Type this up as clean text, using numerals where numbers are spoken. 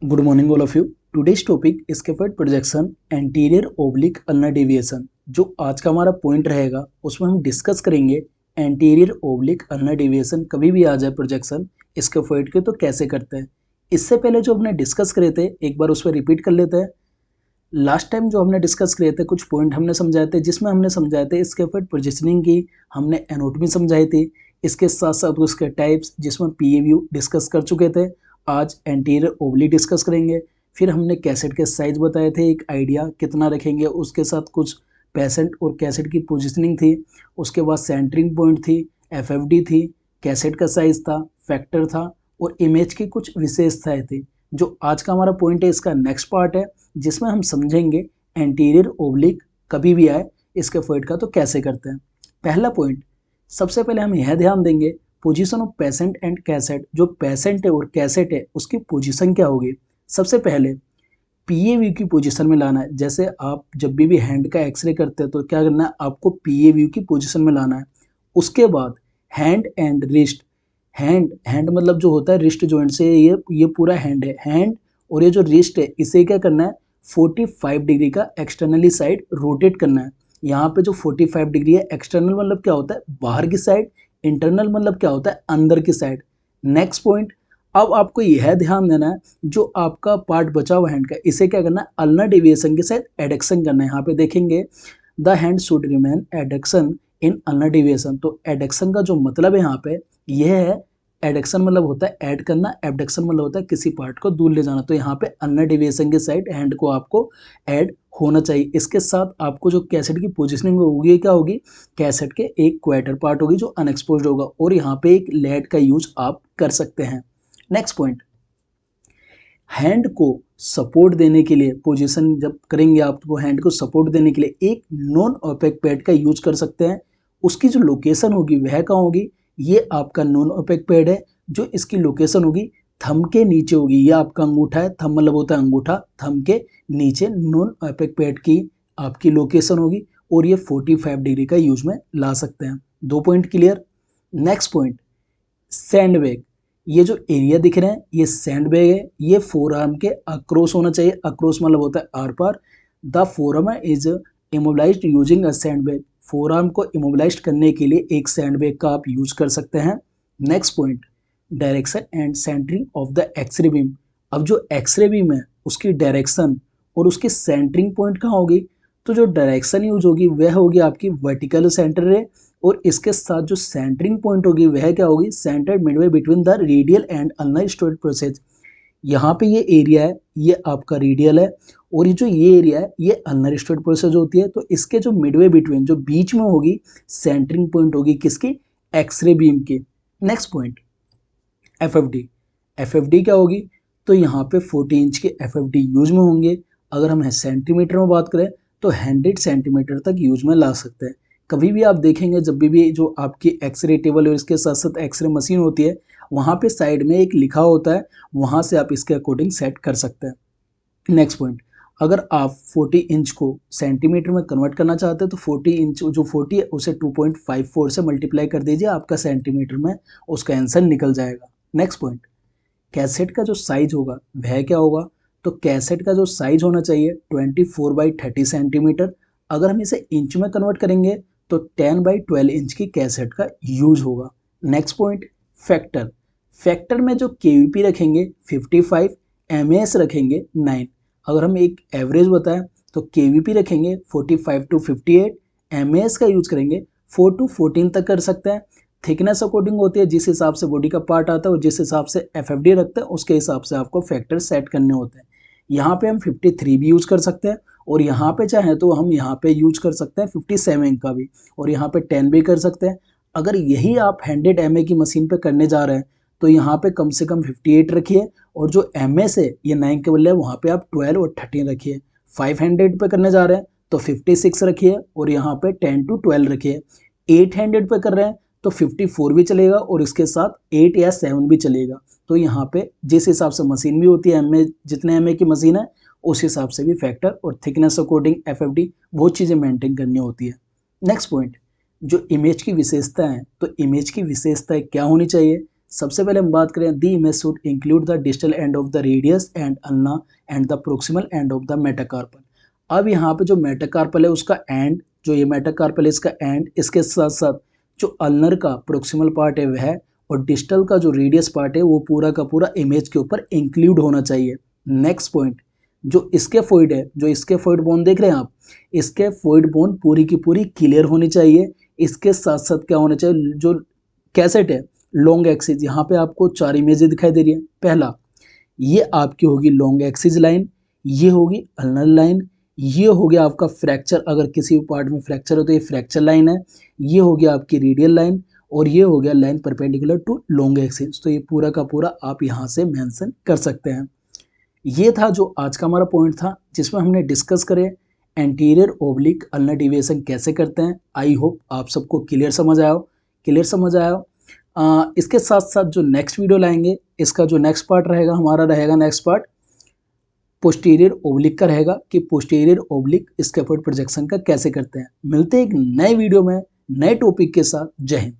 Good morning all of you. Today's topic is scaphoid projection anterior oblique ulnar deviation। जो आज का हमारा point रहेगा उसमें हम डिस्कस करेंगे एंटीरियर ओब्लिक अल्नर डेविएशन कभी भी आ जाए प्रोजेक्शन स्कैफोइड के तो कैसे करते हैं। इससे पहले जो हमने डिस्कस करे थे एक बार उस पर रिपीट कर लेते हैं। लास्ट टाइम जो हमने डिस्कस किए थे कुछ पॉइंट हमने समझाए थे जिसमें हमने समझाए थे स्कैफोइड पोजीशनिंग की, हमने एनाटॉमी समझाई थी, इसके साथ साथ उसके टाइप्स जिसमें पीए व्यू डिस्कस कर चुके थे। आज एंटीरियर ओब्लिक डिस्कस करेंगे। फिर हमने कैसेट के साइज बताए थे, एक आइडिया कितना रखेंगे, उसके साथ कुछ पेशेंट और कैसेट की पोजीशनिंग थी। उसके बाद सेंटरिंग पॉइंट थी, एफएफडी थी, कैसेट का साइज था, फैक्टर था और इमेज की कुछ विशेषताएं थी। जो आज का हमारा पॉइंट है इसका नेक्स्ट पार्ट है जिसमें हम समझेंगे एंटीरियर ओब्लिक कभी भी आए स्कैफोइड का तो कैसे करते हैं। पहला पॉइंट, सबसे पहले हम यह ध्यान देंगे position of patient and cassette. जो पेशेंट है और कैसेट है उसकी पोजीशन क्या होगी। सबसे पहले पीए व्यू की पोजीशन में लाना है। जैसे आप जब भी हैंड का एक्सरे करते हैं तो क्या करना है, आपको पीए व्यू की पोजीशन में लाना है। उसके बाद hand and wrist, hand hand मतलब जो होता है रिस्ट जॉइंट से ये पूरा हैंड है, हैंड और ये जो रिस्ट है इसे क्या करना है 45 डिग्री का एक्सटर्नली साइड रोटेट करना है। यहाँ पे जो 45 डिग्री है एक्सटर्नल मतलब क्या होता है बाहर की साइड, इंटरनल मतलब क्या होता है अंदर की साइड। नेक्स्ट पॉइंट, अब आपको यह ध्यान देना है जो आपका पार्ट बचा हुआ हैंड का इसे क्या करना है अल्नर डेविएशन के साथ एडक्शन करना है। यहाँ पे देखेंगे the hand should remain adduction in ulnar deviation. तो एडक्शन का जो मतलब है यहाँ पे यह है, एडक्शन मतलब होता है ऐड करना, एबडक्शन मतलब होता है किसी पार्ट को दूर ले जाना। तो यहाँ पे अल्नर डेविएशन के साइड हैंड को आपको ऐड होना चाहिए। इसके साथ आपको जो कैसेट की पोजिशनिंग होगी क्या होगी, कैसेट के एक क्वार्टर पार्ट होगी जो अनएक्सपोज्ड होगा और यहाँ पे एक लेड का यूज आप कर सकते हैं। नेक्स्ट पॉइंट, हैंड को सपोर्ट देने के लिए पोजीशन जब करेंगे आपको हैंड को सपोर्ट देने के लिए एक नॉन ओपेक पैड का यूज कर सकते हैं। उसकी जो लोकेशन होगी वह कहाँ होगी, ये आपका नॉन ओपेक पैड है जो इसकी लोकेशन होगी थंब के नीचे होगी। ये आपका अंगूठा है, थंब मतलब होता है अंगूठा, थंब के नीचे नॉन ओपेक पैड की आपकी लोकेशन होगी और ये 45 डिग्री का यूज में ला सकते हैं। दो point clear. Next point, sandbag. ये जो एरिया दिख रहे हैं ये सैंडबैग है, ये फोर आर्म के अक्रॉस होना चाहिए। अक्रॉस मतलब होता है आर पार। The forearm is immobilised using a sandbag. Forearm को इमोबिलाइज्ड करने के लिए एक सैंडबैग का आप यूज कर सकते हैं। Next point, direction and centring of the X-ray beam. अब जो एक्सरे बीम है उसकी डायरेक्शन और उसकी सेंटरिंग पॉइंट कहाँ होगी, तो जो डायरेक्शन यूज होगी वह होगी आपकी वर्टिकल सेंटर रे और इसके साथ जो सेंटरिंग पॉइंट होगी वह क्या होगी centred Midway between the radial and ulnar storage process. यहाँ पे ये एरिया है ये आपका रेडियल है और ये जो ये एरिया है ये अल्नर स्टोरेज प्रोसेस होती है। तो इसके जो मिडवे बिटवीन जो बीच में होगी सेंटरिंग पॉइंट होगी किसकी, एक्सरे बीम की। Next point, FFD. एफएफडी क्या होगी, तो यहाँ पे 40 इंच के एफएफडी यूज में होंगे। अगर हम सेंटीमीटर में बात करें तो 100 सेंटीमीटर तक यूज में ला सकते हैं। कभी भी आप देखेंगे जब भी जो आपकी एक्सरे टेबल और इसके साथ साथ एक्सरे मशीन होती है वहाँ पे साइड में एक लिखा होता है, वहाँ से आप इसके अकॉर्डिंग सेट कर सकते हैं। नेक्स्ट पॉइंट, अगर आप 40 इंच को सेंटीमीटर में कन्वर्ट करना चाहते हैं तो 40 इंच जो 40 है उसे 2.54 से मल्टीप्लाई कर दीजिए, आपका सेंटीमीटर में उसका आंसर निकल जाएगा। नेक्स्ट पॉइंट, कैसेट का जो साइज होगा वह क्या होगा, तो कैसेट का जो साइज होना चाहिए 24/30 सेंटीमीटर। अगर हम इसे इंच में कन्वर्ट करेंगे तो 10/12 इंच की कैसेट का यूज होगा। Next point, factor. फैक्टर में जो केवीपी रखेंगे 55, एमएस रखेंगे 9। अगर हम एक एवरेज बताएं तो केवीपी रखेंगे 45 to 58, एमएस का यूज करेंगे 4 to 14 तक कर सकते हैं। थिकनेस अकॉर्डिंग होती है, जिस हिसाब से बॉडी का पार्ट आता है और जिस हिसाब से एफएफडी रखते हैं उसके हिसाब से आपको फैक्टर सेट करने होते हैं। यहाँ पे हम 53 भी यूज कर सकते हैं और यहाँ पे चाहें तो हम यहाँ पे यूज कर सकते हैं 57 का भी और यहाँ पे 10 भी कर सकते हैं। अगर यही आप 100 एमए की मशीन पे करने जा रहे हैं तो यहाँ पे कम से कम 58 रखिए और जो एमएस है ये 9 के बदले वहाँ पे आप 12 और 13 रखिए। 500 पे करने जा रहे हैं तो 56 रखिए और यहाँ पे 10 to 12 रखिए। 800 पे कर रहे हैं तो 54 भी चलेगा और इसके साथ 8 या 7 भी चलेगा। तो यहाँ पे जिस हिसाब से मशीन भी होती है एमए, जितने एमए की मशीन है उस हिसाब से भी फैक्टर और थिकनेस अकॉर्डिंग एफएफडी बहुत चीज़ें मेंटेन करनी होती है। नेक्स्ट पॉइंट, जो इमेज की विशेषता है तो इमेज की विशेषताएं क्या होनी चाहिए। सबसे पहले हम बात करें the image should include the distal end of the radius and ulna and the proximal end of the metacarpal. अब यहाँ पे जो मेटाकार्पल है उसका एंड, जो ये मेटाकार्पल है इसका एंड, इसके साथ साथ जो अल्नर का प्रोक्सिमल पार्ट है वह और डिस्टल का जो रेडियस पार्ट है वो पूरा का पूरा इमेज के ऊपर इंक्लूड होना चाहिए। नेक्स्ट पॉइंट, जो स्कैफोइड है, जो स्कैफोइड बोन देख रहे हैं आप, स्कैफोइड बोन पूरी की पूरी क्लियर होनी चाहिए। इसके साथ साथ क्या होना चाहिए, जो कैसेट है लॉन्ग एक्सिस, यहाँ पे आपको 4 इमेजें दिखाई दे रही है। पहला, ये आपकी होगी लॉन्ग एक्सिस लाइन, ये होगी अल्नर लाइन, ये हो गया आपका फ्रैक्चर, अगर किसी भी पार्ट में फ्रैक्चर हो तो ये फ्रैक्चर लाइन है, ये हो गया आपकी रेडियल लाइन और ये हो गया line perpendicular to long axis. तो ये पूरा का पूरा आप यहाँ से मेंशन कर सकते हैं। ये था जो आज का हमारा पॉइंट था जिसमें हमने डिस्कस करे एंटीरियर ओब्लिक अल्नर डेविएशन कैसे करते हैं। आई होप आप सबको क्लियर समझ आया हो। इसके साथ साथ जो नेक्स्ट वीडियो लाएंगे, इसका जो नेक्स्ट पार्ट रहेगा हमारा रहेगा नेक्स्ट पार्ट पोस्टीरियर ओब्लिक का रहेगा कि पोस्टीरियर ओब्लिक स्कैफोल्ड प्रोजेक्शन का कैसे करते हैं। मिलते हैं एक नए वीडियो में नए टॉपिक के साथ। जय हिंद।